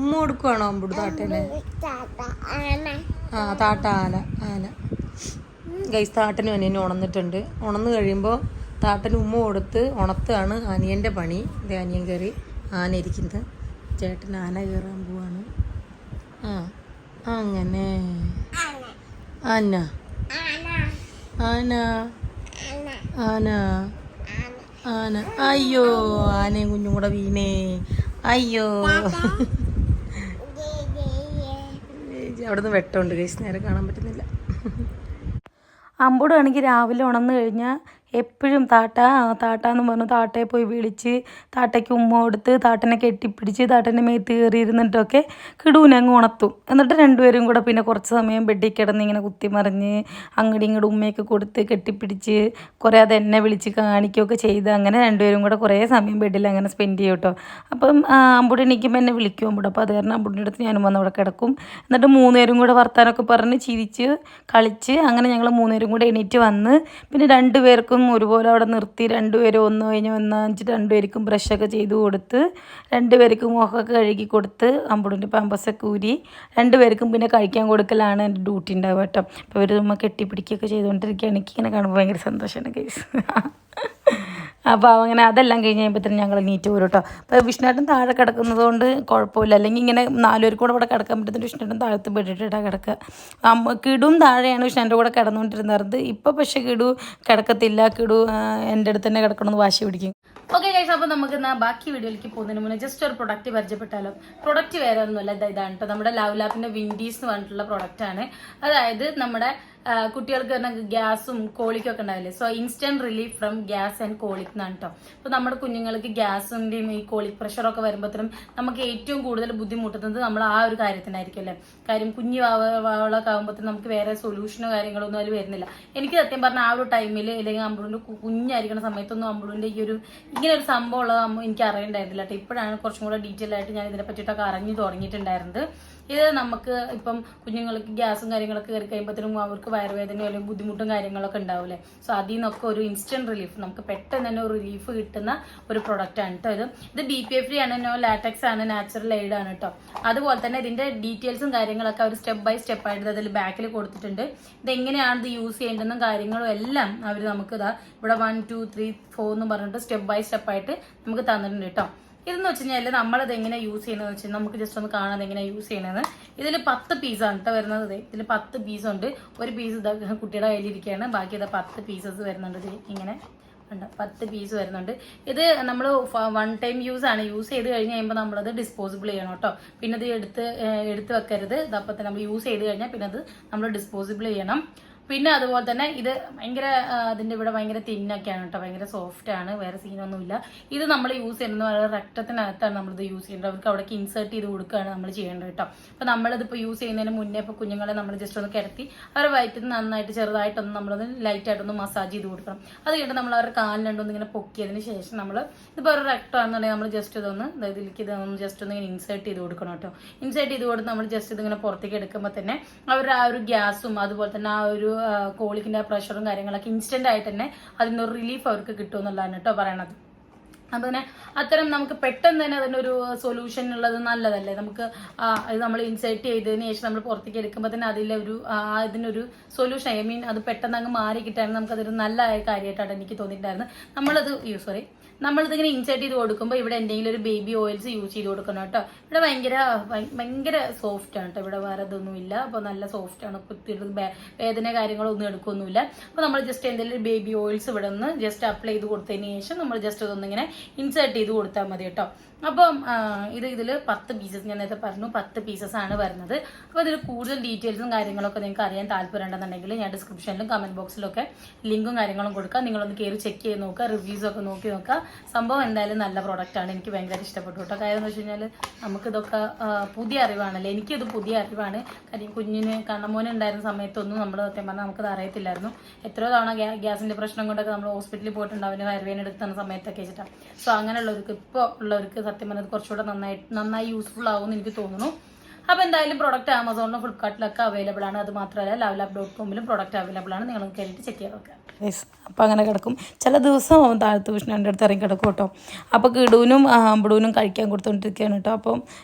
ഉമ്മ കൊടുക്കുവാണോ അമ്പുട് താട്ടനെ? ആ താട്ട ആന ആന ഗൈസ് താട്ടനും അനിയനും ഉണർന്നിട്ടുണ്ട്. ഉണർന്നു കഴിയുമ്പോൾ താട്ടന് ഉമ്മ കൊടുത്ത് ഉണർത്താണ് അനിയൻ്റെ പണി. ഇത് അനിയൻ കയറി ആന ഇരിക്കുന്നത്. ചേട്ടൻ ആന കയറാൻ പോവാണ്. ആ അങ്ങനെ ആന ആന ആന ആന അയ്യോ ആനയും കുഞ്ഞും കൂടെ വീണേ. അയ്യോ അവിടുന്ന് വെട്ടമുണ്ട് ഗൈസ്, നേരെ കാണാൻ പറ്റുന്നില്ല. അമ്പൂടാണെങ്കിൽ രാവിലെ ഉണർന്നു കഴിഞ്ഞാൽ എപ്പോഴും താട്ടാന്ന് പറഞ്ഞു താട്ടയെ പോയി വിളിച്ച് താട്ടയ്ക്ക് ഉമ്മ കൊടുത്ത് താട്ടനെ കെട്ടിപ്പിടിച്ച് താട്ടൻ്റെ മേത്ത് കയറി ഇരുന്നിട്ടൊക്കെ കിടൂനെ അങ്ങ് ഉണർത്തും. എന്നിട്ട് രണ്ടുപേരും കൂടെ പിന്നെ കുറച്ച് സമയം ബെഡിൽ കിടന്ന് ഇങ്ങനെ കുത്തിമറിഞ്ഞ് അങ്ങോട്ടും ഇങ്ങോട്ടും ഉമ്മയൊക്കെ കൊടുത്ത് കെട്ടിപ്പിടിച്ച് കുറേ അത് എന്നെ വിളിച്ച് കാണിക്കുകയൊക്കെ ചെയ്ത് അങ്ങനെ രണ്ടുപേരും കൂടെ കുറേ സമയം ബെഡിൽ അങ്ങനെ സ്പെൻഡ് ചെയ്യും കേട്ടോ. അപ്പം അമ്പൂടി എണീക്കുമ്പോൾ എന്നെ വിളിക്കും അമ്പൂടെ. അപ്പോൾ അത് കാരണം അമ്പൂടിൻ്റെ അടുത്ത് ഞാനും വന്ന് അവിടെ കിടക്കും. എന്നിട്ട് മൂന്നുപേരും കൂടെ വർത്താനമൊക്കെ പറഞ്ഞ് ചിരിച്ച് കളിച്ച് അങ്ങനെ ഞങ്ങൾ മൂന്നുപേരും കൂടെ എണീറ്റ് വന്ന് പിന്നെ രണ്ടുപേർക്കും ഒരുപോലെ അവിടെ നിർത്തി രണ്ടുപേരും ഒന്ന് കഴിഞ്ഞ് ഒന്നിച്ച് രണ്ടുപേർക്കും ബ്രഷൊക്കെ ചെയ്ത് കൊടുത്ത് രണ്ടുപേർക്കും മുഖമൊക്കെ കഴുകി കൊടുത്ത് അമ്പുടിൻ്റെ പാമ്പസൊക്കെ ഊരി രണ്ടുപേർക്കും പിന്നെ കഴിക്കാൻ കൊടുക്കലാണ് എൻ്റെ ഡ്യൂട്ടി ഉണ്ടാവുക കേട്ടോ. അപ്പോൾ ഇവർ നമ്മൾ കെട്ടിപ്പിടിക്കുകയൊക്കെ ചെയ്തുകൊണ്ടിരിക്കുകയാണ്. എനിക്കിങ്ങനെ കാണുമ്പോൾ ഭയങ്കര സന്തോഷമാണ് കേസ്. അപ്പോൾ അങ്ങനെ അതെല്ലാം കഴിഞ്ഞ് കഴിയുമ്പോഴത്തേനും ഞങ്ങൾ നീറ്റ് പോരും കേട്ടോ. അപ്പോൾ വിഷ്ണുവേട്ടൻ താഴെ കിടക്കുന്നത് കൊണ്ട് കുഴപ്പമില്ല. അല്ലെങ്കിൽ ഇങ്ങനെ നാലുപേർക്ക് കൂടെ ഇവിടെ കിടക്കാൻ പറ്റുന്ന വിഷ്ണുവേട്ടൻ താഴത്ത് ബെഡിട്ടിട്ടാണ് കിടക്കുക. കിടും താഴെയാണ് വിഷ്ണുവിൻ്റെ കൂടെ കിടന്നുകൊണ്ടിരുന്നത്. ഇപ്പോൾ പക്ഷേ കിടു കിടക്കത്തില്ല. കിടു എൻ്റെ അടുത്ത് തന്നെ കിടക്കണമെന്ന് വാശി പിടിക്കും. ഓക്കെ ഗൈസ്, അപ്പോൾ നമുക്ക് ബാക്കി വീഡിയോയിലേക്ക് പോകുന്നതിന് മുന്നേ ജസ്റ്റ് ഒരു പ്രൊഡക്റ്റ് പരിചയപ്പെട്ടാലോ. പ്രൊഡക്റ്റ് വേറെ ഒന്നുമല്ല, ഇതാണ് കേട്ടോ നമ്മുടെ ലവ് ലാപ്പിൻ്റെ വിൻഡീസ് എന്ന് പറഞ്ഞിട്ടുള്ള പ്രൊഡക്റ്റാണ്. അതായത് നമ്മുടെ കുട്ടികൾക്ക് തന്നെ ഗ്യാസും കോളിക്കൊക്കെ ഉണ്ടാവില്ലേ, so instant relief from gas and colic എന്നാണ് കേട്ടോ. അപ്പോൾ നമ്മുടെ കുഞ്ഞുങ്ങൾക്ക് ഗ്യാസിൻ്റെയും ഈ കോളിക് പ്രഷറൊക്കെ വരുമ്പോഴത്തേനും നമുക്ക് ഏറ്റവും കൂടുതൽ ബുദ്ധിമുട്ടുന്നത് നമ്മൾ ആ ഒരു കാര്യത്തിനായിരിക്കും അല്ലേ. കാര്യം കുഞ്ഞു വാവളൊക്കെ ആകുമ്പോഴത്തേനും നമുക്ക് വേറെ സൊല്യൂഷനോ കാര്യങ്ങളൊന്നും അതിൽ വരുന്നില്ല. എനിക്ക് സത്യം പറഞ്ഞാൽ ആ ഒരു ടൈമിൽ അല്ലെങ്കിൽ അമ്പുളിൻ്റെ കുഞ്ഞായിരിക്കുന്ന സമയത്തൊന്നും അമ്പുളിൻ്റെ ഈ ഒരു ഇങ്ങനെ ഒരു സംഭവം ഉള്ളത് എനിക്ക് അറിയണ്ടായിരുന്നില്ല കേട്ടോ. ഇപ്പോഴാണ് കുറച്ചും കൂടെ ഡീറ്റെയിൽ ആയിട്ട് ഞാൻ ഇതിനെ പറ്റിയിട്ടൊക്കെ അറിഞ്ഞു തുടങ്ങിയിട്ടുണ്ടായിരുന്നത്. ഇത് നമുക്ക് ഇപ്പം കുഞ്ഞുങ്ങൾക്ക് ഗ്യാസും കാര്യങ്ങളൊക്കെ കയറി കഴിയുമ്പോഴത്തേനും അവർക്ക് വയറുവേദനയോ അല്ലെങ്കിൽ ബുദ്ധിമുട്ടും കാര്യങ്ങളൊക്കെ ഉണ്ടാവില്ലേ. സോ അതിൽ നിന്നൊക്കെ ഒരു ഇൻസ്റ്റന്റ് റിലീഫ്, നമുക്ക് പെട്ടെന്ന് തന്നെ ഒരു റിലീഫ് കിട്ടുന്ന ഒരു പ്രൊഡക്റ്റ് ആണ് കേട്ടോ. ഇത് BPA ഫ്രീ ആണ്, നോ ലാറ്റക്സ് ആണ്, നാച്ചുറൽ എയ്ഡ് ആണ് കേട്ടോ. അതുപോലെ തന്നെ ഇതിന്റെ ഡീറ്റെയിൽസും കാര്യങ്ങളൊക്കെ അവർ സ്റ്റെപ്പ് ബൈ സ്റ്റെപ്പ് ആയിട്ട് അതിൽ ബാക്കിൽ കൊടുത്തിട്ടുണ്ട്. ഇതെങ്ങനെയാണ് ഇത് യൂസ് ചെയ്യേണ്ടതെന്നും കാര്യങ്ങളും എല്ലാം അവർ നമുക്ക് ഇവിടെ 1 2 3 4 എന്ന് പറഞ്ഞിട്ട് സ്റ്റെപ്പ് ബൈ സ്റ്റെപ്പ് ആയിട്ട് നമുക്ക് തന്നിട്ടുണ്ട് കേട്ടോ. ഇതെന്ന് വെച്ച് കഴിഞ്ഞാൽ നമ്മളത് എങ്ങനെ യൂസ് ചെയ്യണമെന്ന് വെച്ചാൽ നമുക്ക് ജസ്റ്റ് ഒന്ന് കാണാൻ എങ്ങനെയാണ് യൂസ് ചെയ്യണമെന്ന്. ഇതിൽ 10 പീസാണ് കേട്ടോ വരുന്നത്. ഇതിൽ 10 പീസുണ്ട്. ഒരു പീസ് കുട്ടിയുടെ കയ്യിലിരിക്കുകയാണ്, ബാക്കി 10 പീസസ് വരുന്നുണ്ട്. ഇങ്ങനെ ഉണ്ട്, 10 പീസ് വരുന്നുണ്ട്. ഇത് നമ്മൾ 1 ടൈം യൂസ് ആണ്. യൂസ് ചെയ്ത് കഴിഞ്ഞ് കഴിയുമ്പോൾ നമ്മളത് ഡിസ്പോസിബിൾ ചെയ്യണം കേട്ടോ. പിന്നെ ഇത് എടുത്ത് വെക്കരുത്. ഇതപ്പോൾ തന്നെ നമ്മൾ യൂസ് ചെയ്ത് കഴിഞ്ഞാൽ പിന്നെ അത് നമ്മൾ ഡിസ്പോസിബിൾ ചെയ്യണം. പിന്നെ അതുപോലെ തന്നെ ഇത് ഭയങ്കര അതിൻ്റെ ഇവിടെ ഭയങ്കര തിന്നൊക്കെയാണ് കേട്ടോ, ഭയങ്കര സോഫ്റ്റ് ആണ്, വേറെ സീനൊന്നുമില്ല. ഇത് നമ്മൾ യൂസ് ചെയ്യുന്നത് വളരെ രക്തത്തിനകത്താണ് നമ്മളിത് യൂസ് ചെയ്യേണ്ടത്. അവർക്ക് അവിടേക്ക് ഇൻസേർട്ട് ചെയ്ത് കൊടുക്കുകയാണ് നമ്മൾ ചെയ്യേണ്ടത് കേട്ടോ. അപ്പോൾ നമ്മളിതിപ്പോൾ യൂസ് ചെയ്യുന്നതിന് മുന്നേ ഇപ്പോൾ കുഞ്ഞുങ്ങളെ നമ്മൾ ജസ്റ്റ് ഒന്ന് കിടത്തി അവരുടെ വയറ്റിൽ നന്നായിട്ട് ചെറുതായിട്ടൊന്ന് നമ്മളത് ലൈറ്റായിട്ടൊന്ന് മസാജ് ചെയ്ത് കൊടുക്കണം. അത് കഴിഞ്ഞിട്ട് നമ്മൾ അവരുടെ കാലിലുണ്ടൊന്ന് ഇങ്ങനെ പൊക്കിയതിന് ശേഷം നമ്മൾ ഇതിപ്പോൾ ഒരു രക്തമാണെന്നുണ്ടെങ്കിൽ നമ്മൾ ജസ്റ്റ് ഇതൊന്ന് ഇതിലേക്ക് ഇതൊന്ന് ജസ്റ്റ് ഒന്ന് ഇങ്ങനെ ഇൻസേർട്ട് ചെയ്ത് കൊടുക്കണം കേട്ടോ. ഇൻസേർട്ട് ചെയ്ത് കൊടുത്ത് നമ്മൾ ജസ്റ്റ് ഇതിങ്ങനെ പുറത്തേക്ക് എടുക്കുമ്പോൾ തന്നെ അവരുടെ ആ ഒരു ഗ്യാസും അതുപോലെ തന്നെ ആ ഒരു കോളിക്കിന്റെ പ്രഷറും കാര്യങ്ങളൊക്കെ ഇൻസ്റ്റന്റ് ആയിട്ട് തന്നെ അതിനൊരു റിലീഫ് അവർക്ക് കിട്ടും എന്നുള്ളതാണ് കേട്ടോ പറയണത്. അപ്പൊ തന്നെ അത്തരം നമുക്ക് പെട്ടെന്ന് തന്നെ അതിനൊരു സൊല്യൂഷൻ ഉള്ളത് നല്ലതല്ലേ. നമുക്ക് ഇത് നമ്മൾ ഇൻസേർട്ട് ചെയ്തതിന് ശേഷം നമ്മൾ പുറത്തേക്ക് എടുക്കുമ്പോൾ തന്നെ അതിനൊരു സൊല്യൂഷൻ, ഐ മീൻ അത് പെട്ടെന്ന് അങ്ങ് മാറി കിട്ടാൻ നമുക്കതൊരു നല്ല കാര്യമായിട്ടാണ് എനിക്ക് തോന്നിയിട്ടുണ്ടായിരുന്നത്. നമ്മളിതിങ്ങനെ ഇൻസേർട്ട് ചെയ്ത് കൊടുക്കുമ്പോൾ ഇവിടെ എന്തെങ്കിലും ഒരു ബേബി ഓയിൽസ് യൂസ് ചെയ്ത് കൊടുക്കണം കേട്ടോ. ഇവിടെ ഭയങ്കര സോഫ്റ്റ് ആണ് കേട്ടോ. ഇവിടെ വേറെ ഇതൊന്നുമില്ല. അപ്പോൾ നല്ല സോഫ്റ്റ് ആണ്, വേദന കാര്യങ്ങളൊന്നും എടുക്കൊന്നുമില്ല. അപ്പോൾ നമ്മൾ ജസ്റ്റ് എന്തെങ്കിലും ബേബി ഓയിൽസ് ഇവിടെ നിന്ന് ജസ്റ്റ് അപ്ലൈ ചെയ്ത് കൊടുത്തതിന് ശേഷം നമ്മൾ ജസ്റ്റ് ഇതൊന്നിങ്ങനെ ഇൻസേർട്ട് ചെയ്ത് കൊടുത്താൽ മതി കേട്ടോ. അപ്പം ഇതിൽ 10 പീസസ് ഞാൻ നേരത്തെ പറഞ്ഞു, 10 പീസസ് ആണ് വരുന്നത്. അപ്പോൾ ഇതിൽ കൂടുതൽ ഡീറ്റെയിൽസും കാര്യങ്ങളൊക്കെ നിങ്ങൾക്ക് അറിയാൻ താല്പര്യം ഉണ്ടെന്നുണ്ടെങ്കിൽ ഞാൻ ഡിസ്ക്രിപ്ഷനിലും കമന്റ് ബോക്സിലൊക്കെ ലിങ്കും കാര്യങ്ങളും കൊടുക്കാം. നിങ്ങളൊന്ന് കയറി ചെക്ക് ചെയ്ത് നോക്കുക, റിവ്യൂസൊക്കെ നോക്കി നോക്കുക. സംഭവം എന്തായാലും നല്ല പ്രോഡക്റ്റ് ആണ്, എനിക്ക് ഭയങ്കര ഇഷ്ടപ്പെട്ടു കേട്ടോ. കാര്യം എന്ന് വെച്ച് കഴിഞ്ഞാൽ നമുക്കിതൊക്കെ പുതിയ അറിവാണല്ലേ, എനിക്കിത് പുതിയ അറിവാണ്. കാര്യം കുഞ്ഞിന് കണ്ണമോന് ഉണ്ടായിരുന്ന സമയത്തൊന്നും നമ്മൾ സത്യം പറഞ്ഞാൽ നമുക്കത് അറിയത്തില്ലായിരുന്നു. എത്രയോ തവണ ഗ്യാസിന്റെ പ്രശ്നം കൊണ്ടൊക്കെ നമ്മൾ ഹോസ്പിറ്റലിൽ പോയിട്ടുണ്ടാവും വയറുവേദന എടുക്കുന്ന സമയത്തൊക്കെ വെച്ചിട്ടാണ്. സോ അങ്ങനെയുള്ളവർക്ക് ഇപ്പോൾ ഉള്ളവർക്ക് സത്യം പറഞ്ഞത് കുറച്ചുകൂടെ നന്നായി യൂസ്ഫുൾ ആവുമെന്ന് എനിക്ക് തോന്നുന്നു. അപ്പോൾ എന്തായാലും പ്രൊഡക്റ്റ് ആമസോണിലും ഫ്ലിപ്കാർട്ടിലൊക്കെ അവൈലബിൾ ആണ്. അത് മാത്രമല്ല lavlab.com പ്രൊഡക്റ്റ് അവൈലബിൾ ആണ്. നിങ്ങൾ കയറിയിട്ട് ചെക്ക് ചെയ്ത് നോക്കാം. അപ്പോൾ അങ്ങനെ കിടക്കും. ചില ദിവസം താഴത്ത് വിഷ്ണുവിൻ്റെ അടുത്ത് ഇറങ്ങി കിടക്കും കേട്ടോ. അപ്പോൾ കിടൂനും അമ്പടൂനും കഴിക്കാൻ കൊടുത്തുകൊണ്ടിരിക്കുകയാണ് കേട്ടോ. അപ്പം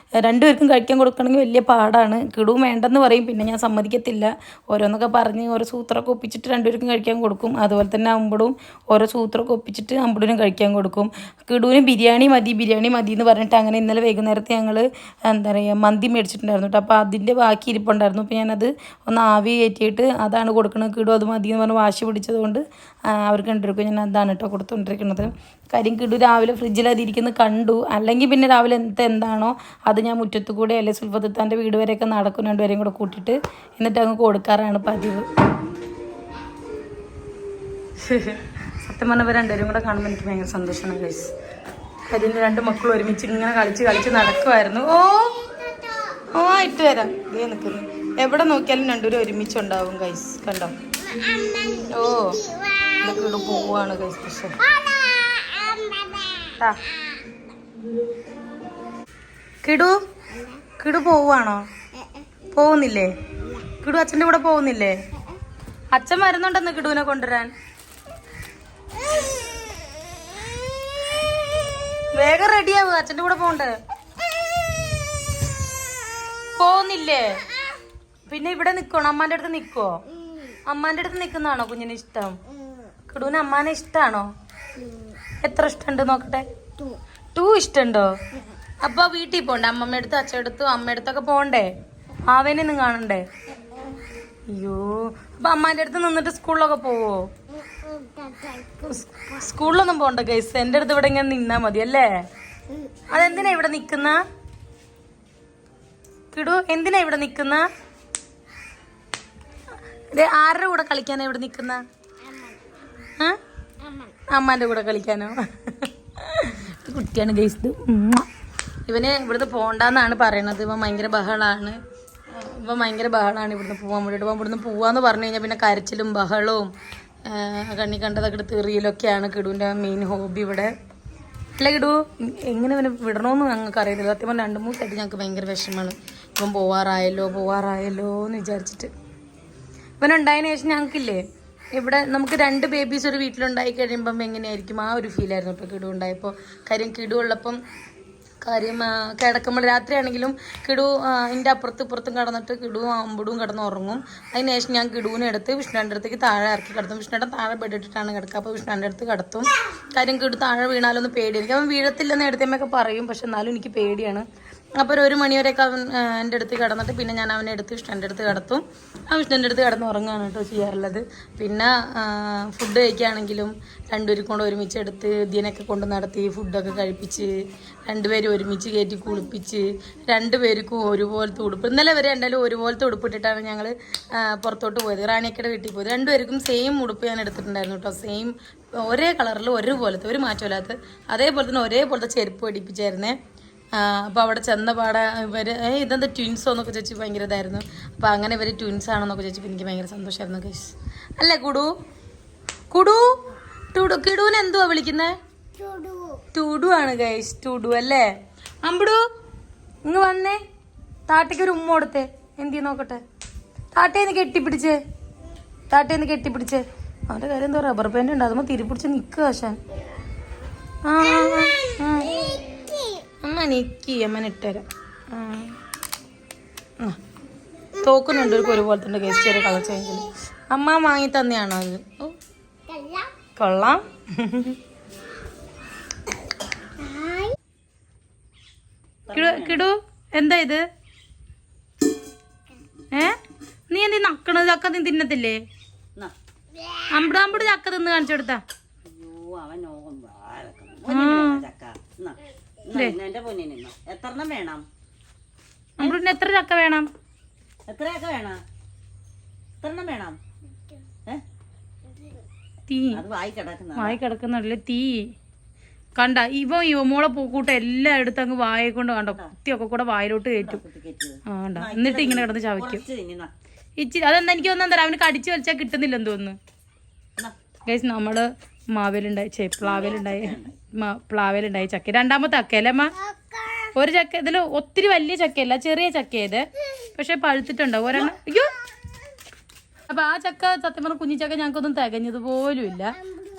രണ്ടുപേർക്കും കഴിക്കാൻ കൊടുക്കണമെങ്കിൽ വലിയ പാടാണ്. കിടൂ വേണ്ടെന്ന് പറയും, പിന്നെ ഞാൻ സമ്മതിക്കത്തില്ല. ഓരോന്നൊക്കെ പറഞ്ഞ് ഓരോ സൂത്രമൊക്കെ ഒപ്പിച്ചിട്ട് രണ്ടുപേർക്കും കഴിക്കാൻ കൊടുക്കും. അതുപോലെ തന്നെ അമ്പടും ഓരോ സൂത്രമൊക്കെ ഒപ്പിച്ചിട്ട് അമ്പടൂനും കഴിക്കാൻ കൊടുക്കും. കിടൂന് ബിരിയാണി മതി എന്ന് പറഞ്ഞിട്ട് അങ്ങനെ ഇന്നലെ വൈകുന്നേരത്തെ ഞങ്ങൾ എന്താ പറയുക മന്തി മേടിച്ചിട്ടുണ്ടായിരുന്നു കേട്ടോ. അപ്പോൾ അതിൻ്റെ ബാക്കി ഇരിപ്പുണ്ടായിരുന്നു. അപ്പോൾ ഞാനത് ഒന്ന് ആവി കയറ്റിയിട്ട് അതാണ് കൊടുക്കുന്നത്. കിടു അത് മതി എന്ന് പറഞ്ഞ് വാശി പിടിച്ചതുകൊണ്ട് അവർക്ക് കണ്ടിരിക്കും. ഞാൻ അതാണ് കേട്ടോ കൊടുത്തുകൊണ്ടിരിക്കുന്നത്. കാര്യം കിടു രാവിലെ ഫ്രിഡ്ജിൽ അതിരിക്കുന്നത് കണ്ടു. അല്ലെങ്കിൽ പിന്നെ രാവിലെ എന്താണോ അത് ഞാൻ മുറ്റത്ത് കൂടെ അല്ലെ സുൽഫത്താൻ്റെ വീട് വരെയൊക്കെ നടക്കും, രണ്ടുപേരെയും കൂടെ കൂട്ടിയിട്ട് എന്നിട്ട് അങ്ങ് കൊടുക്കാറാണ് പതിവ്. സത്യം പറഞ്ഞവർ രണ്ടുപേരും കൂടെ കാണുമ്പോൾ എനിക്ക് ഭയങ്കര സന്തോഷമാണ് ഗൈസ്. അതിൻ്റെ രണ്ട് മക്കളും ഒരുമിച്ച് ഇങ്ങനെ കളിച്ച് നടക്കുമായിരുന്നു. ഓ ഇട്ട് തരാം. ഇതേ നിൽക്കുന്നു. എവിടെ നോക്കിയാലും രണ്ടുപേരും ഒരുമിച്ചുണ്ടാവും ഗൈസ്. കണ്ടോ? ഓ ഇതൊക്കെ ഇവിടെ പോവാണ് ഗൈസ്. പക്ഷേ കിടു പോവാണോ? പോകുന്നില്ലേ? കിടു അച്ഛൻ്റെ കൂടെ പോകുന്നില്ലേ? അച്ഛൻ വരുന്നുണ്ടെന്ന് കിടുവിനെ കൊണ്ടുവരാൻ. വേഗം റെഡിയാവുക, അച്ഛൻ്റെ കൂടെ പോണ്ട്. പോകുന്നില്ലേ? പിന്നെ ഇവിടെ നിൽക്കണോ? അമ്മാൻ്റെ അടുത്ത് നിൽക്കുവോ? അമ്മാൻ്റെ അടുത്ത് നിൽക്കുന്നതാണോ കുഞ്ഞിന് ഇഷ്ടം? കിടുവിന് അമ്മാനെ ഇഷ്ടമാണോ? എത്ര ഇഷ്ടമുണ്ട് നോക്കട്ടെ. 2 ഇഷ്ടമുണ്ടോ? അപ്പൊ വീട്ടിൽ പോണ്ടേ? അമ്മമ്മ അടുത്ത് അച്ഛടുത്തും അമ്മയടുത്തൊക്കെ പോണ്ടേ? ആവേനൊന്നും കാണണ്ടേ? അയ്യോ, അപ്പൊ അമ്മാൻ്റെ അടുത്ത് നിന്നിട്ട് സ്കൂളിലൊക്കെ പോവോ? സ്കൂളിലൊന്നും പോണ്ട ഗൈസ്. എൻ്റെ അടുത്ത് ഇവിടെ ഇങ്ങനെ നിന്നാ മതി അല്ലേ? അതെന്തിനാ ഇവിടെ നിക്കുന്ന? കിടു എന്തിനാ ഇവിടെ നിക്കുന്ന? ആരുടെ കൂടെ കളിക്കാനാ ഇവിടെ നിക്കുന്ന? അമ്മാന്റെ കൂടെ കളിക്കാനോ? കുട്ടിയാണ് ഗൈസ്. ഇവന് ഇവിടുന്ന് പോണ്ടെന്നാണ് പറയണത്. ഇവൻ ഭയങ്കര ബഹളാണ്. ഇവിടുന്ന് പോവാൻ വേണ്ടിയിട്ട്. ഇവിടുന്ന് പോവാന്ന് പറഞ്ഞു കഴിഞ്ഞാൽ പിന്നെ കരച്ചിലും ബഹളവും കണ്ണി കണ്ടതൊക്കെ എടുത്ത് എറിയലൊക്കെയാണ് കിടുവിൻ്റെ മെയിൻ ഹോബി ഇവിടെ. അല്ല കിടു, എങ്ങനെ ഇവനെ വിടണമെന്ന് ഞങ്ങൾക്ക് അറിയത്തില്ല. സത്യം പറഞ്ഞാൽ 2-3 ദിവസമായിട്ട് ഞങ്ങൾക്ക് ഭയങ്കര വിഷമമാണ്. ഇവൻ പോവാറായല്ലോ എന്ന് വിചാരിച്ചിട്ട്. ഇവനുണ്ടായതിനു ശേഷം ഞങ്ങൾക്കില്ലേ ഇവിടെ നമുക്ക് 2 ബേബീസ് ഒരു വീട്ടിലുണ്ടായി കഴിയുമ്പം എങ്ങനെയായിരിക്കും ആ ഒരു ഫീലായിരുന്നു ഇപ്പോൾ കിടു ഉണ്ടായപ്പോൾ. കാര്യം കിടു ഉള്ളപ്പം കിടക്കുമ്പോൾ രാത്രിയാണെങ്കിലും കിടു എൻ്റെ ഇപ്പുറത്തും കിടന്നിട്ട് കിടു അമ്പടും കിടന്ന് ഉറങ്ങും. അതിന് ശേഷം ഞാൻ കിടുവിനെ എടുത്ത് വിഷ്ണുവിൻ്റെ അടുത്തേക്ക് താഴെ ഇറക്കി കിടത്തും. വിഷ്ണുവേട്ടൻ താഴെ ബെഡിട്ടിട്ടാണ് കിടക്കുക. അപ്പോൾ വിഷ്ണുവിൻ്റെ അടുത്ത് കിടത്തും. കാര്യം കിടു താഴെ വീണാലൊന്ന് പേടിയായിരിക്കും. അവൻ വീഴത്തില്ലെന്ന് എടുത്തമ്മയൊക്കെ പറയും, പക്ഷെ എന്നാലും എനിക്ക് പേടിയാണ്. അപ്പോൾ 1 മണിവരെയൊക്കെ അവൻ എൻ്റെ അടുത്ത് കിടന്നിട്ട് പിന്നെ ഞാൻ അവനെ എടുത്ത് വിഷ്ണുവിൻ്റെ അടുത്ത് കിടത്തും. ആ വിഷ്ണുവിൻ്റെ അടുത്ത് കിടന്ന് ഉറങ്ങുകയാണ് കേട്ടോ ചെയ്യാറുള്ളത്. പിന്നെ ഫുഡ് കഴിക്കുകയാണെങ്കിലും രണ്ടുപേരും കൊണ്ട് ഒരുമിച്ച് എടുത്ത് ഇതിനൊക്കെ കൊണ്ട് നടത്തി ഫുഡൊക്കെ കഴിപ്പിച്ച് രണ്ടുപേരും ഒരുമിച്ച് കയറ്റി കുളിപ്പിച്ച് രണ്ടുപേർക്കും ഒരുപോലത്തെ ഉടുപ്പ്. ഇന്നലെ വരെ എന്തായാലും ഒരുപോലത്തെ ഉടുപ്പിട്ടിട്ടാണ് ഞങ്ങൾ പുറത്തോട്ട് പോയത്. റാണിയക്കയുടെ വീട്ടിൽ പോയത്. രണ്ടുപേർക്കും സെയിം ഉടുപ്പ് ഞാൻ എടുത്തിട്ടുണ്ടായിരുന്നു കേട്ടോ. സെയിം ഒരേ കളറിൽ ഒരുപോലത്തെ, ഒരു മാറ്റമില്ലാത്ത അതേപോലെ തന്നെ ഒരേപോലത്തെ ചെരുപ്പ് പഠിപ്പിച്ചായിരുന്നേ. അപ്പോൾ അവിടെ ചെന്ന പാടെ ഇവർ ഇതെന്താ ട്വിൻസോ എന്നൊക്കെ ചോദിച്ചു ഭയങ്കര ഇതായിരുന്നു. അപ്പോൾ അങ്ങനെ ഇവർ ട്വിൻസ് ആണെന്നൊക്കെ ചോദിച്ചപ്പോൾ എനിക്ക് ഭയങ്കര സന്തോഷമായിരുന്നു ഗൈസ്. അല്ലേ കിടുവിനെ എന്തുവാ വിളിക്കുന്നത്? ടൂഡു ആണ് ഗൈസ്. ടൂഡു അല്ലേ? അമ്പടു ഇങ്ങ് വന്നേ. താട്ടയ്ക്ക് ഒരു ഉമ്മ കൊടുത്തേ. എന്തി നോക്കട്ടെ. താട്ടേന്ന് കെട്ടിപ്പിടിച്ചേ. അവൻ്റെ കാര്യം എന്തോ റബ്ബർ പാൻറ് ഉണ്ട്, അതുമ്പോൾ തിരിപ്പിടിച്ച് നിൽക്കുക ആശാൻ. അമ്മ നിൽക്കി, അമ്മനെ ഇട്ടുതരാം. തോക്കുന്നുണ്ട് ഒരുപോലെ തന്നെ ഗസ്റ്റ് ചെറിയ കളർ ചേഞ്ചിൽ. അമ്മ വാങ്ങി തന്നെയാണോ അത്? കൊള്ളാം. കിടു എന്താ ഇത്? നീ എന്തി നക്കണത്? ചക്ക നീ തിന്നത്തില്ലേ? അമ്പട് ചക്ക തിന്ന് കാണിച്ചു കൊടുത്താ. അമ്പടിന് എത്ര ചക്ക വേണം? തീ വായി കിടക്കുന്നല്ലേ തീ. കണ്ട ഇവ മോളെ പൂക്കൂട്ട എല്ലാം എടുത്ത് അങ്ങ് വായെ കൊണ്ട് കണ്ടോ കുത്തിയൊക്കെ കൂടെ വായിലോട്ട് കയറ്റും. കണ്ട എന്നിട്ട് ഇങ്ങനെ കിടന്ന് ചവയ്ക്കും. ഇച്ചിരി അതെന്താ എനിക്ക് തോന്നുന്നു അവന് കടിച്ചു വലിച്ചാൽ കിട്ടുന്നില്ലെന്ന് തോന്നുന്നു ഗൈസ്. നമ്മള് പ്ലാവേലുണ്ടായി ചക്ക. 2ാമത്തെ അക്കയല്ലേ അമ്മ? ഒരു ചക്ക ഇതിൽ ഒത്തിരി വലിയ ചക്കയല്ല, ചെറിയ ചക്ക ഇത്, പക്ഷെ പഴുത്തിട്ടുണ്ടാവും ഒരെണ്ണം. അയ്യോ, അപ്പൊ ആ ചക്ക സത്യം പറഞ്ഞ കുഞ്ഞിച്ചക്ക ഞങ്ങൾക്കൊന്നും തികഞ്ഞത് പോലും ഇല്ല.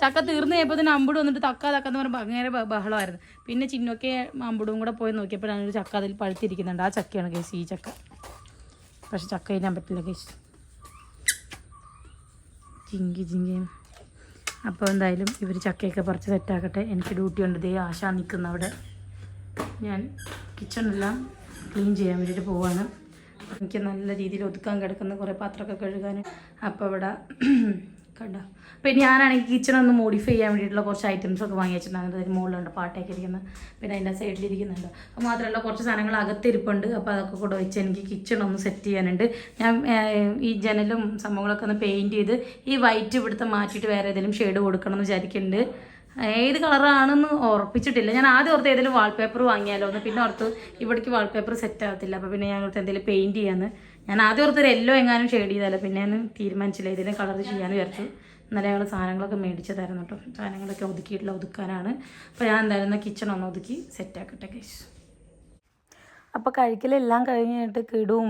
ചക്ക തീർന്നു കഴിയപ്പോൾ തന്നെ അമ്പുട് വന്നിട്ട് തക്കാന്ന് പറഞ്ഞാൽ ഭയങ്കര ബഹളമായിരുന്നു. പിന്നെ ചിന്നൊക്കെ അമ്പുടും കൂടെ പോയി നോക്കിയപ്പോഴാണ് ഒരു ചക്ക അതിൽ പഴുത്തിരിക്കുന്നുണ്ട്. ആ ചക്കയാണ് കേസ് ഈ ചക്ക. പക്ഷെ ചക്ക കഴിഞ്ഞാൻ പറ്റില്ല കേസ്, ജിങ്കി. അപ്പോൾ എന്തായാലും ഇവർ ചക്കയൊക്കെ പറിച്ച് സെറ്റാക്കട്ടെ. എനിക്ക് ഡ്യൂട്ടി ഉണ്ട്. ദേ ആശ നിൽക്കുന്ന അവിടെ. ഞാൻ കിച്ചണെല്ലാം ക്ലീൻ ചെയ്യാൻ വേണ്ടിയിട്ട് പോവാണ്. എനിക്ക് നല്ല രീതിയിൽ ഒതുക്കാൻ കിടക്കുന്ന കുറേ പാത്രമൊക്കെ കഴുകാൻ. അപ്പോൾ ഇവിടെ കണ്ട. പിന്നെ ഞാനാണെങ്കിൽ കിച്ചണൊന്ന് മോഡിഫൈ ചെയ്യാൻ വേണ്ടിയിട്ടുള്ള കുറച്ച് ഐറ്റംസൊക്കെ വാങ്ങി വെച്ചിട്ടുണ്ടായിരുന്നു. അതിന് മുകളിലുണ്ട് പാട്ടൊക്കെ ഇരിക്കുന്നത്, പിന്നെ അതിൻ്റെ സൈഡിലിരിക്കുന്നുണ്ട്. അത് മാത്രമല്ല കുറച്ച് സാധനങ്ങൾ അകത്തിരിപ്പുണ്ട്. അപ്പോൾ അതൊക്കെ കൂടെ വെച്ച് എനിക്ക് കിച്ചണൊന്ന് സെറ്റ് ചെയ്യാനുണ്ട്. ഞാൻ ഈ ജനലും സംഭവങ്ങളൊക്കെ ഒന്ന് പെയിൻറ്റ് ചെയ്ത് ഈ വൈറ്റ് ഇവിടുത്തെ മാറ്റിയിട്ട് വേറെ ഏതെങ്കിലും ഷെയ്ഡ് കൊടുക്കണം എന്ന് വിചാരിക്കുന്നുണ്ട്. ഏത് കളറാണെന്ന് ഉറപ്പിച്ചിട്ടില്ല. ഞാൻ ആദ്യം ഓർത്ത് ഏതെങ്കിലും വാൾപേപ്പർ വാങ്ങിയാലോ എന്ന്, പിന്നെ ഓർത്ത് ഇവിടേക്ക് വാൾപേപ്പർ സെറ്റ് ആകത്തില്ല. അപ്പോൾ പിന്നെ ഞാൻ ഓർത്ത് എന്തെങ്കിലും പെയിൻറ്റ് ചെയ്യാമെന്ന്. ഞാൻ ആദ്യം ഓർത്ത് ഒരു യെല്ലോ എങ്ങാനും ഷെയ്ഡ് ചെയ്താലോ, പിന്നെ ഞാൻ തീരുമാനിച്ചില്ല, ഇതിന് കളർ ചെയ്യാമെന്ന് വിചാരിച്ചു. ഇന്നലെ ഞങ്ങൾ സാധനങ്ങളൊക്കെ മേടിച്ചതായിരുന്നു കേട്ടോ. സാധനങ്ങളൊക്കെ ഒതുക്കാനാണ്. അപ്പോൾ ഞാൻ എന്തായാലും കിച്ചൺ ഒതുക്കി സെറ്റാക്കട്ടെ ഗൈസ്. അപ്പോൾ കഴിക്കലെല്ലാം കഴിഞ്ഞിട്ട് കിടുവും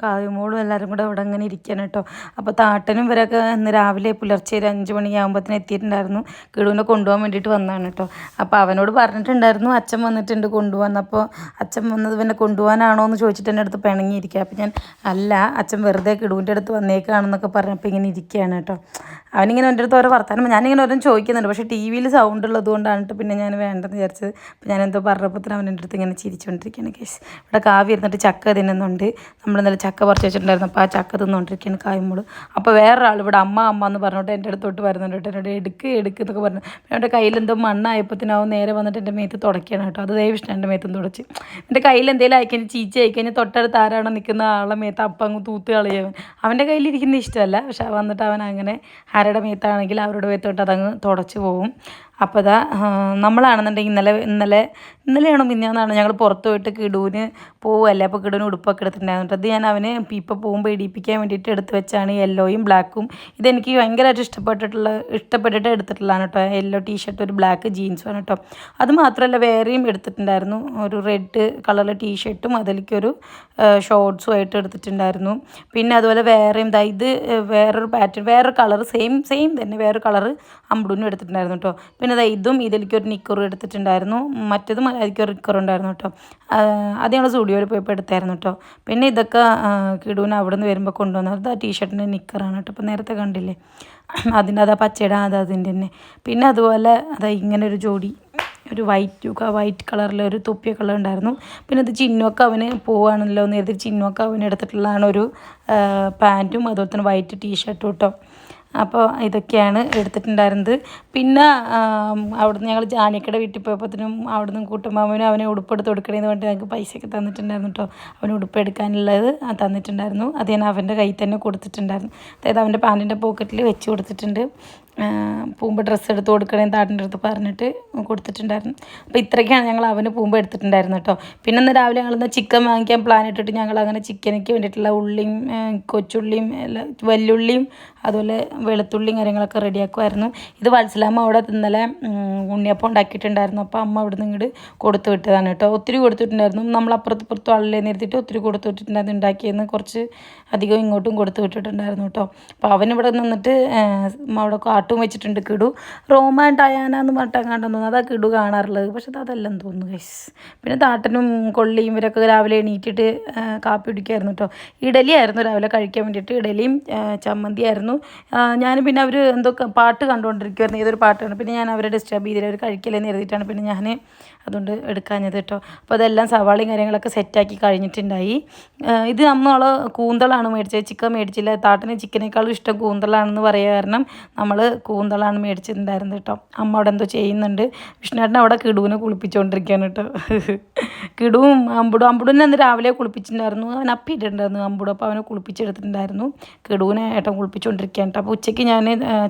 കാവ്യമോളും എല്ലാവരും കൂടെ അവിടെ അങ്ങനെ ഇരിക്കാൻ കേട്ടോ. അപ്പോൾ താട്ടനും ഇവരൊക്കെ ഇന്ന് രാവിലെ പുലർച്ചെ ഒരു 5 മണിയാകുമ്പോഴത്തേന് എത്തിയിട്ടുണ്ടായിരുന്നു. കിടുവിനെ കൊണ്ടുപോകാൻ വേണ്ടിയിട്ട് വന്നതാണ് കേട്ടോ. അപ്പോൾ അവനോട് പറഞ്ഞിട്ടുണ്ടായിരുന്നു അച്ഛൻ വന്നിട്ടുണ്ട് കൊണ്ടുപോകാൻ. അപ്പോൾ അച്ഛൻ വന്നത് പിന്നെ കൊണ്ടുപോകാനാണോ എന്ന് ചോദിച്ചിട്ട് എൻ്റെ അടുത്ത് പിണങ്ങിയിരിക്കുക. അപ്പോൾ ഞാൻ അല്ല, അച്ഛൻ വെറുതെ കിടുവിൻ്റെ അടുത്ത് വന്നേക്കാണെന്നൊക്കെ പറഞ്ഞപ്പോൾ ഇങ്ങനെ ഇരിക്കുകയാണ് കേട്ടോ. അവനിങ്ങനെ എൻ്റെ അടുത്ത് ഓരോ വർത്താനം ഞാനിങ്ങനെ ഓരോ ചോദിക്കുന്നുണ്ട്. പക്ഷേ ടി വിയിൽ സൗണ്ട് ഉള്ളത് കൊണ്ടാണ് പിന്നെ ഞാൻ വേണ്ടെന്ന് വിചാരിച്ചത്. അപ്പോൾ ഞാൻ എന്തോ പറഞ്ഞപ്പോൾ അവൻ എൻ്റെ അടുത്ത് ഇങ്ങനെ ചിരിച്ചുകൊണ്ടിരിക്കുകയാണ് കേസ്. ഇവിടെ കാവ്യ ഇരുന്നിട്ട് ചക്ക തിന്നുന്നുണ്ട്. നമ്മളിന്നലെ ചക്ക പറിച്ച് വെച്ചിട്ടുണ്ടായിരുന്നു. അപ്പോൾ ആ ചക്ക തിന്നുകൊണ്ടിരിക്കുകയാണ് കാവ്യമോള്. അപ്പോൾ വേറൊരാൾ ഇവിടെ അമ്മ എന്ന് പറഞ്ഞിട്ട് എൻ്റെ അടുത്തോട്ട് വരുന്നുണ്ട് കേട്ടോ. എന്നോട് എടുക്ക് എന്നൊക്കെ പറഞ്ഞു. പിന്നെ എൻ്റെ കയ്യിലെന്തോ മണ്ണായപ്പോഴത്തേനാവും നേരെ വന്നിട്ട് എൻ്റെ മേത്ത് തുടയ്ക്കുകയാണ് കേട്ടോ. അത് ദയവിഷ്ണു എൻ്റെ മേത്തും തുടച്ച്. എൻ്റെ കയ്യിൽ എന്തെങ്കിലും അയക്കഴിഞ്ഞ് ചീച്ച അയക്കഴിഞ്ഞ് തൊട്ടടുത്ത് ആരാണോ നിൽക്കുന്ന ആളെ മേത്ത് അപ്പം അങ്ങ് തൂത്ത് കളയവൻ. അവൻ്റെ കയ്യിലിരിക്കുന്ന ഇഷ്ടമല്ല, പക്ഷെ വന്നിട്ട് അവൻ അങ്ങനെ ആരുടെ മേത്താണെങ്കിൽ അവരുടെ മേത്തോട്ട് അതങ്ങ് തുടച്ച് പോവും. അപ്പോൾ ഇതാ നമ്മളാണെന്നുണ്ടെങ്കിൽ ഇന്നലെയാണോ മിനിഞ്ഞാന്നാണ് ഞങ്ങൾ പുറത്ത് പോയിട്ട് കിടുവിന് പോവുമല്ലേ. അപ്പോൾ കിടുവിന് ഉടുപ്പൊക്കെ എടുത്തിട്ടുണ്ടായിരുന്നു. അത് ഞാൻ അവന് ഇപ്പോൾ പോകുമ്പോൾ ഇടിപ്പിക്കാൻ വേണ്ടിയിട്ട് എടുത്ത് വെച്ചാണ് യെല്ലോയും ബ്ലാക്കും. ഇതെനിക്ക് ഭയങ്കരമായിട്ട് ഇഷ്ടപ്പെട്ടിട്ട് എടുത്തിട്ടുള്ളതാണ് കേട്ടോ. യെല്ലോ ടീഷർട്ട് ഒരു ബ്ലാക്ക് ജീൻസുമാണ് കേട്ടോ. അത് മാത്രമല്ല വേറെയും എടുത്തിട്ടുണ്ടായിരുന്നു. ഒരു റെഡ് കളറിലെ ടീഷർട്ടും അതിലേക്കൊരു ഷോർട്സും ആയിട്ട് എടുത്തിട്ടുണ്ടായിരുന്നു. പിന്നെ അതുപോലെ വേറെയും ഇത് വേറൊരു പാറ്റേൺ വേറൊരു കളർ സെയിം തന്നെ വേറൊരു കളറ് അമ്പുടിനും എടുത്തിട്ടുണ്ടായിരുന്നു കേട്ടോ. പിന്നെ ഇതും ഇതിലേക്കൊരു നിക്കറും എടുത്തിട്ടുണ്ടായിരുന്നു. മറ്റേതും അതിലേക്കൊരു നിക്കറുണ്ടായിരുന്നു കേട്ടോ. അത് ഞങ്ങൾ സ്റ്റുഡിയോയിൽ പോയപ്പോൾ എടുത്തായിരുന്നു കേട്ടോ. പിന്നെ ഇതൊക്കെ കിടുവിന് അവിടെ നിന്ന് വരുമ്പോൾ കൊണ്ടുവന്നത് ആ ടീഷർട്ടിൻ്റെ നിക്കറാണ് കേട്ടോ. അപ്പോൾ നേരത്തെ കണ്ടില്ലേ അതിൻ്റെ അതാ പച്ചയുടെ അതിൻ്റെ തന്നെ. പിന്നെ അതുപോലെ ഇങ്ങനെ ഒരു ജോഡി ഒരു വൈറ്റ് കളറിലൊരു തൊപ്പിയ കളർ ഉണ്ടായിരുന്നു. പിന്നെ ഇത് ചിന്നൊക്കെ അവന് പോവുകയാണല്ലോ നേരത്തെ ചിന്നൊക്കെ അവന് എടുത്തിട്ടുള്ളതാണ് ഒരു പാൻറ്റും അതുപോലെ തന്നെ വൈറ്റ് ടീഷർട്ടും കേട്ടോ. അപ്പോൾ ഇതൊക്കെയാണ് എടുത്തിട്ടുണ്ടായിരുന്നത്. പിന്നെ അവിടുന്ന് ഞങ്ങൾ ജാനിക്കയുടെ വീട്ടിൽ പോയപ്പോഴത്തേനും അവിടുന്ന് കൂട്ടുമാമനും അവനെ ഉടുപ്പെടുത്ത് കൊടുക്കണേന്ന് പറഞ്ഞിട്ട് ഞങ്ങൾക്ക് പൈസയൊക്കെ തന്നിട്ടുണ്ടായിരുന്നു കേട്ടോ. അവന് ഉടുപ്പ് എടുക്കാനുള്ളത് തന്നിട്ടുണ്ടായിരുന്നു. അത് ഞാൻ അവൻ്റെ കയ്യിൽ തന്നെ കൊടുത്തിട്ടുണ്ടായിരുന്നു. അതായത് അവൻ്റെ പാൻറ്റിൻ്റെ പോക്കറ്റിൽ വെച്ച് കൊടുത്തിട്ടുണ്ട്. പോകുമ്പോൾ ഡ്രസ്സ് എടുത്ത് കൊടുക്കണേ താട്ടിൻ്റെ അടുത്ത് പറഞ്ഞിട്ട് കൊടുത്തിട്ടുണ്ടായിരുന്നു. അപ്പോൾ ഇത്രയൊക്കെയാണ് ഞങ്ങൾ അവന് പോകുമ്പോൾ എടുത്തിട്ടുണ്ടായിരുന്നു കേട്ടോ. പിന്നെ ഇന്ന് രാവിലെ ഞങ്ങളിന്ന് ചിക്കൻ വാങ്ങിക്കാൻ പ്ലാൻ ഇട്ടിട്ട് ഞങ്ങളങ്ങനെ ചിക്കനൊക്കെ വേണ്ടിയിട്ടുള്ള ഉള്ളിയും കൊച്ചുള്ളിയും വല്യുള്ളിയും അതുപോലെ വെളുത്തുള്ളിയും കാര്യങ്ങളൊക്കെ റെഡിയാക്കുമായിരുന്നു. ഇത് വത്സലാമ്മ അവിടെ ഇന്നലെ ഉണ്ണിയപ്പം ഉണ്ടാക്കിയിട്ടുണ്ടായിരുന്നു. അപ്പോൾ അമ്മ അവിടെ നിന്ന് ഇങ്ങോട്ട് കൊടുത്തു വിട്ടതാണ് കേട്ടോ. ഒത്തിരി കൊടുത്തിട്ടുണ്ടായിരുന്നു. നമ്മൾ അപ്പുറത്തും ആളിലെ നിർത്തിയിട്ട് ഒത്തിരി കൊടുത്തു വിട്ടിട്ടുണ്ടായിരുന്നു. ഉണ്ടാക്കിയെന്ന് കുറച്ച് അധികം ഇങ്ങോട്ടും കൊടുത്തു വിട്ടിട്ടുണ്ടായിരുന്നു കേട്ടോ. അപ്പോൾ അവനിവിടെ നിന്നിട്ട് അവിടെ കാട്ടും വെച്ചിട്ടുണ്ട് കിടു. റോമ ഡയാന എന്ന് പറഞ്ഞിട്ട് അങ്ങാണ്ടെന്ന് തോന്നുന്നു അതാ കിടു കാണാറുള്ളത്. പക്ഷെ അതല്ലെന്ന് തോന്നുന്നു ഗൈസ്. പിന്നെ താട്ടനും കൊള്ളിയും ഇവരൊക്കെ രാവിലെ എണീറ്റിട്ട് കാപ്പി കുടിക്കുമായിരുന്നു കേട്ടോ. ഇഡലി ആയിരുന്നു രാവിലെ കഴിക്കാൻ വേണ്ടിയിട്ട്. ഇഡലിയും ചമ്മന്തി ആയിരുന്നു. ഞാൻ പിന്നെ അവർ എന്തോ പാട്ട് കണ്ടുകൊണ്ടിരിക്കുമായിരുന്നു. ഏതൊരു പാട്ടാണ്. പിന്നെ ഞാൻ അവരെ ഡിസ്റ്റർബ് ചെയ്തില്ല, അവർ കഴിക്കലെന്ന് എഴുതിയിട്ടാണ് പിന്നെ ഞാൻ അതുകൊണ്ട് എടുക്കാഞ്ഞത് കേട്ടോ. അപ്പോൾ അതെല്ലാം സവാളയും കാര്യങ്ങളൊക്കെ സെറ്റാക്കി കഴിഞ്ഞിട്ടുണ്ടായി. ഇത് നമ്മൾ കൂന്തളാണ് മേടിച്ചത്, ചിക്കൻ മേടിച്ചില്ല. താട്ടിന് ചിക്കനേക്കാളും ഇഷ്ടം കൂന്തളാണെന്ന് പറയുക കാരണം നമ്മൾ കൂന്തളാണ് മേടിച്ചിട്ടുണ്ടായിരുന്നത് കേട്ടോ. അമ്മ അവിടെ എന്തോ ചെയ്യുന്നുണ്ട്. വിഷ്ണുവേട്ടൻ അവിടെ കിടുവിനെ കുളിപ്പിച്ചുകൊണ്ടിരിക്കുകയാണ് കേട്ടോ. കിടുവും അമ്പുടിനെ അന്ന് രാവിലെ കുളിപ്പിച്ചിട്ടുണ്ടായിരുന്നു. അവൻ അപ്പിയിട്ടുണ്ടായിരുന്നു അമ്പുട്. അപ്പോൾ അവനെ കുളിപ്പിച്ചെടുത്തിട്ടുണ്ടായിരുന്നു. കിടുവിനെ ഏട്ടൻ കുളിപ്പിച്ചുകൊണ്ടിരിക്കുകയാണ് കേട്ടോ. അപ്പോൾ ഉച്ചയ്ക്ക് ഞാൻ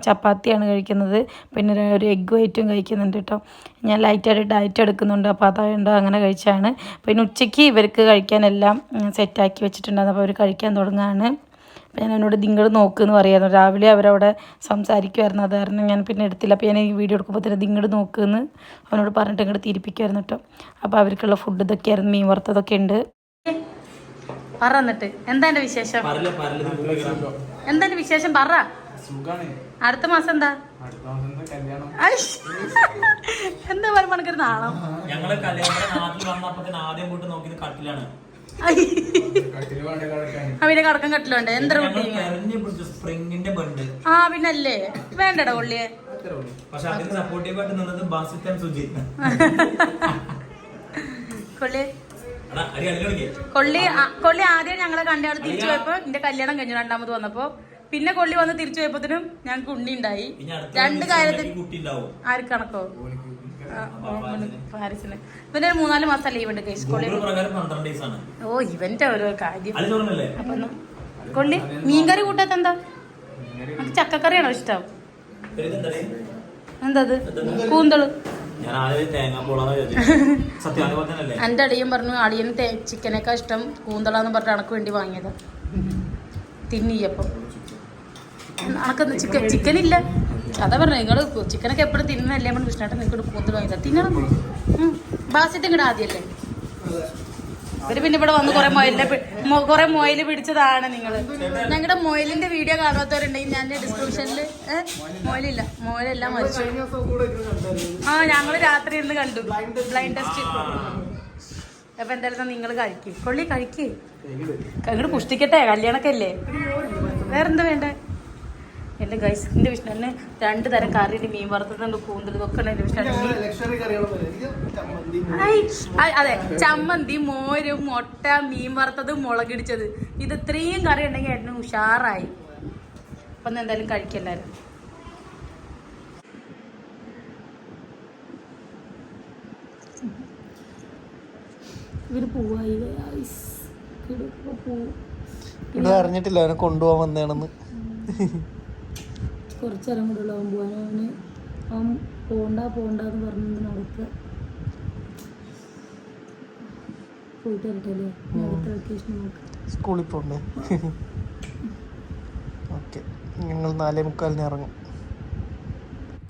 ചപ്പാത്തിയാണ് കഴിക്കുന്നത്. പിന്നെ ഒരു എഗ് വൈറ്റും കഴിക്കുന്നുണ്ട് കേട്ടോ. ഞാൻ ലൈറ്റായിട്ട് ഡയറ്റ് എടുക്കുന്നുണ്ട്. അപ്പോൾ അതുകൊണ്ട് അങ്ങനെ കഴിച്ചാണ്. പിന്നെ ഉച്ചയ്ക്ക് ഇവർക്ക് കഴിക്കാനെല്ലാം സെറ്റാക്കി വെച്ചിട്ടുണ്ടായിരുന്നു. അപ്പോൾ അവർ കഴിക്കാൻ തുടങ്ങുകയാണ്. അപ്പോൾ ഞാൻ എന്നോട് നിങ്ങൾ നോക്കുമെന്ന് പറയായിരുന്നു. രാവിലെ അവരവിടെ സംസാരിക്കുമായിരുന്നു, അത് കാരണം ഞാൻ പിന്നെ എടുത്തില്ല. അപ്പോൾ ഞാൻ ഈ വീഡിയോ എടുക്കുമ്പോൾ തന്നെ നിങ്ങൾ നോക്കുമെന്ന് അവനോട് പറഞ്ഞിട്ട് ഇങ്ങോട്ട് തിരിപ്പിക്കുമായിരുന്നു കേട്ടോ. അപ്പോൾ അവർക്കുള്ള ഫുഡ് ഇതൊക്കെയായിരുന്നു, മീൻ വറുത്തതൊക്കെ ഉണ്ട്. പറ എന്നിട്ട് എന്താ എൻ്റെ വിശേഷം, എന്താ എൻ്റെ വിശേഷം പറ. അടുത്ത മാസം എന്താ എന്താ പറയുക മണക്കൊരു നാണം. അവന്റെ കടക്കം കട്ടിലുണ്ട് എന്താ കുട്ടി. ആ പിന്നല്ലേ വേണ്ടടാ കൊള്ളിയെ. കൊള്ളി കൊള്ളി ആദ്യം ഞങ്ങളെ കണ്ടയാള് തിരിച്ചു പോയപ്പോ എന്റെ കല്യാണം കഴിഞ്ഞു, രണ്ടാമത് വന്നപ്പോ. പിന്നെ കൊള്ളി വന്ന് തിരിച്ചു പോയപ്പോത്തിനും ഞങ്ങൾക്ക് ഉണ്ണി ഉണ്ടായി. രണ്ട് കാര്യത്തിൽ ആർക്ക് കണക്കോ പാരിസിന് ഇവന്റെ 3-4 മാസം ലീവ് ഉണ്ട് സ്കൂളിൽ. ഓ ഇവന്റെ ഓരോ കാര്യം. അപ്പൊ കൊള്ളി മീൻകറി കൂട്ടാത്ത എന്താ, നമുക്ക് ചക്കക്കറിയാണോ ഇഷ്ടം? എന്താ കൂന്തള്. എന്റെ അടിയൻ പറഞ്ഞു അടിയന് ചിക്കനേക്കാൾ ഇഷ്ടം കൂന്തളാന്ന് പറഞ്ഞിട്ട് അണക്ക് വേണ്ടി വാങ്ങിയത്. തിന്നിയപ്പോ അണക്ക് ചിക്കൻ ഇല്ല, അതാ പറഞ്ഞു നിങ്ങള് ചിക്കനൊക്കെ എപ്പോഴും തിന്നല്ലേ നമ്മൾ കൃഷ്ണേട്ടൻ നിങ്ങൾക്ക് കൂന്തൽ വാങ്ങിയത് തിന്നണം. ബാസ്യത്തെ ഇങ്ങോട്ട് ആദ്യമല്ലേ ഇവര് പിന്നെ ഇവിടെ വന്ന് കുറെ മൊയില് പിടിച്ചതാണ് നിങ്ങള്. ഞങ്ങളുടെ മൊയിലിന്റെ വീഡിയോ കാണാത്തവരുണ്ടെങ്കിൽ ഞാൻ ഡിസ്ക്രിപ്ഷനിൽ മൊയിലില്ല, മൊയിലെല്ലാം മരിച്ചു. ആ ഞങ്ങള് രാത്രി ഇരുന്ന് കണ്ടു ബ്ലൈൻഡ് ടെസ്റ്റ്. അപ്പൊ എന്തായാലും നിങ്ങൾ കഴിക്കും, കൊള്ളി കഴിക്കേ, അങ്ങോട്ട് പുഷ്ടിക്കട്ടെ, കല്യാണൊക്കെ അല്ലേ. വേറെന്താ വേണ്ടേ? എന്റെ ഗൈസ് എന്റെ വിഷ്ണുവിന് 2 തരം കറിയുടെ മീൻ വറുത്തതുണ്ട്, കൂന്തൽ ഇതൊക്കെ ഉണ്ട് എന്റെ വിഷ്ണു. അതെ ചമ്മന്തി, മോര്, മുട്ട, മീൻ വറുത്തത്, മുളകിടിച്ചത്, ഇത് ഇത്രയും കറി ഉണ്ടെങ്കിൽ ഏട്ടന് ഉഷാറായി. അപ്പൊ എന്തായാലും കഴിക്കെല്ലാരും. ഇവര് പോവായി അറിഞ്ഞിട്ടില്ല അവനെ കൊണ്ടുപോകാൻ വന്നതാണെന്ന്. കുറച്ചേരം കൂടെ ഉള്ള പോകാൻ അവൻ പോണ്ടെന്ന് പറഞ്ഞിട്ട് നടക്കുക. പോയിട്ട് വരട്ടല്ലേ അടുത്ത വെക്കേഷൻ നോക്കാം. സ്കൂളിൽ പോണ്ടേ? ഓക്കെ ഞങ്ങൾ 4:45 ഇറങ്ങും.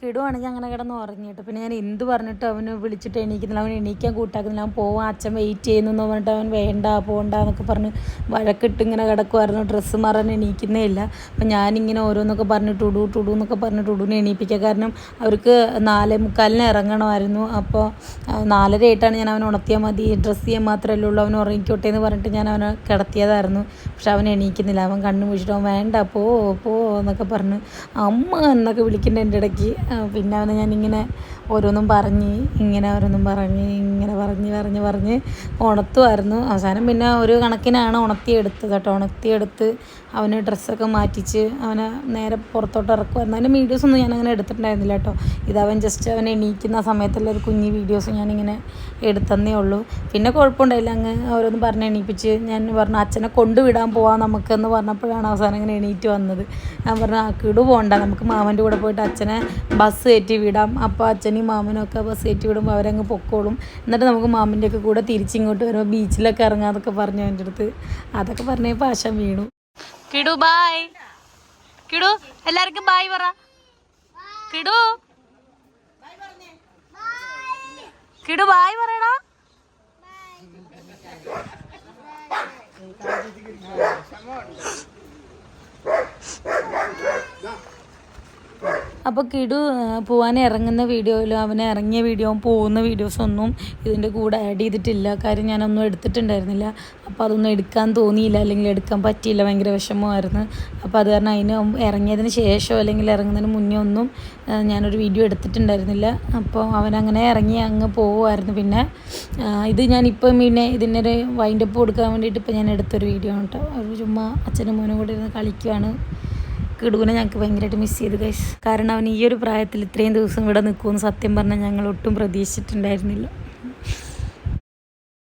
കിടുവാണെങ്കിൽ അങ്ങനെ കിടന്ന് ഉറങ്ങിയിട്ട് പിന്നെ ഞാൻ എന്ത് പറഞ്ഞിട്ട് അവന് വിളിച്ചിട്ട് എണീക്കുന്നില്ല, അവൻ എണീക്കാൻ കൂട്ടാക്കുന്നില്ല. അവൻ പോവാൻ അച്ഛൻ വെയിറ്റ് ചെയ്യുന്നു പറഞ്ഞിട്ട് അവൻ വേണ്ട പോണ്ട എന്നൊക്കെ പറഞ്ഞ് വഴക്കിട്ട് ഇങ്ങനെ കിടക്കുമായിരുന്നു. ഡ്രസ്സ് മാറാൻ എണീക്കുന്നേ ഇല്ല. അപ്പം ഞാനിങ്ങനെ ഓരോന്നൊക്കെ പറഞ്ഞ് ടുടു എന്നൊക്കെ പറഞ്ഞ് ടുടുവിനെ എണീപ്പിക്കുക. കാരണം അവർക്ക് 4:45 ഇറങ്ങണമായിരുന്നു. അപ്പോൾ 4:30 ഞാൻ അവനെ ഉണർത്തിയാൽ മതി, ഡ്രസ്സ് ചെയ്യാൻ മാത്രമല്ലേ ഉള്ളൂ, അവൻ ഉറങ്ങിക്കോട്ടെ എന്ന് പറഞ്ഞിട്ട് ഞാൻ അവനെ കിടത്തിയതായിരുന്നു. പക്ഷെ അവൻ എണീക്കുന്നില്ല. അവൻ കണ്ണു പിടിച്ചിട്ട് അവൻ വേണ്ട പോ എന്നൊക്കെ പറഞ്ഞ് അമ്മ എന്നൊക്കെ വിളിക്കേണ്ട എൻ്റെ ഇടയ്ക്ക്. പിന്നെ അവനെ ഞാനിങ്ങനെ ഓരോന്നും പറഞ്ഞ് ഇങ്ങനെ പറഞ്ഞ് ഉണർത്തുമായിരുന്നു. അവസാനം പിന്നെ ഒരു കണക്കിനാണ് ഉണർത്തിയെടുത്തത് കേട്ടോ. ഉണർത്തിയെടുത്ത് അവന് ഡ്രസ്സൊക്കെ മാറ്റിച്ച് അവനെ നേരെ പുറത്തോട്ട് ഇറക്കുമായിരുന്നു. അതിൻ്റെ വീഡിയോസൊന്നും ഞാനങ്ങനെ എടുത്തിട്ടുണ്ടായിരുന്നില്ല കേട്ടോ. ഇതവൻ ജസ്റ്റ് അവൻ എണീക്കുന്ന സമയത്തുള്ള ഒരു കുഞ്ഞി വീഡിയോസ് ഞാനിങ്ങനെ എടുത്തന്നേ ഉള്ളൂ. പിന്നെ കുഴപ്പമുണ്ടായില്ല, അങ്ങ് ഓരോന്നും പറഞ്ഞ് എണീപ്പിച്ച് ഞാൻ പറഞ്ഞു അച്ഛനെ കൊണ്ടുവിടാൻ പോവാം നമുക്കെന്ന് പറഞ്ഞപ്പോഴാണ് അവസാനം ഇങ്ങനെ എണീറ്റ് വന്നത്. ഞാൻ പറഞ്ഞു കിടു പോകണ്ട, നമുക്ക് മാമൻ്റെ കൂടെ പോയിട്ട് അച്ഛനെ ബസ് കയറ്റി വിടാം. അപ്പോൾ അച്ഛനും മാമനും ഒക്കെ ബസ് കയറ്റി വിടുമ്പോൾ അവരങ്ങ് പൊക്കോളും, എന്നിട്ട് നമുക്ക് മാമൻ്റെയൊക്കെ കൂടെ തിരിച്ചിങ്ങോട്ട് വരുമ്പോൾ ബീച്ചിലൊക്കെ ഇറങ്ങാന്നൊക്കെ പറഞ്ഞു എൻ്റെ അടുത്ത്. അതൊക്കെ പറഞ്ഞപ്പോൾ ആശം വീണു. കിടു ബായ്, കിടു എല്ലാവർക്കും ബായ് പറ. കിടു കിടു ബായ് പറയടാ. അപ്പോൾ കിടു പോകാൻ ഇറങ്ങുന്ന വീഡിയോയിലും അവനെ ഇറങ്ങിയ വീഡിയോയും പോകുന്ന വീഡിയോസൊന്നും ഇതിൻ്റെ കൂടെ ആഡ് ചെയ്തിട്ടില്ല. കാര്യം ഞാനൊന്നും എടുത്തിട്ടുണ്ടായിരുന്നില്ല. അപ്പോൾ അതൊന്നും എടുക്കാൻ തോന്നിയില്ല, അല്ലെങ്കിൽ എടുക്കാൻ പറ്റിയില്ല, ഭയങ്കര വിഷമമായിരുന്നു. അപ്പോൾ അത് കാരണം അതിന് ഇറങ്ങിയതിന് ശേഷം അല്ലെങ്കിൽ ഇറങ്ങുന്നതിന് മുന്നേ ഒന്നും ഞാനൊരു വീഡിയോ എടുത്തിട്ടുണ്ടായിരുന്നില്ല. അപ്പോൾ അവനങ്ങനെ ഇറങ്ങി അങ്ങ് പോവുമായിരുന്നു. പിന്നെ ഇത് ഞാനിപ്പം പിന്നെ ഇതിനൊരു വൈൻഡപ്പ് കൊടുക്കാൻ വേണ്ടിയിട്ട് ഇപ്പോൾ ഞാൻ എടുത്തൊരു വീഡിയോ ആണ് കേട്ടോ. അവർ ചുമ്മാ അച്ഛനും മോനും കൂടെ ഇരുന്ന് കളിക്കുവാണ്. കിടുവിനെ ഞങ്ങൾക്ക് ഭയങ്കരമായിട്ട് മിസ് ചെയ്തു ഗൈസ്. കാരണം അവൻ ഈ ഒരു പ്രായത്തിൽ ഇത്രയും ദിവസം ഇവിടെ നിൽക്കുമെന്ന് സത്യം പറഞ്ഞാൽ ഞങ്ങൾ ഒട്ടും പ്രതീക്ഷിച്ചിട്ടുണ്ടായിരുന്നില്ല.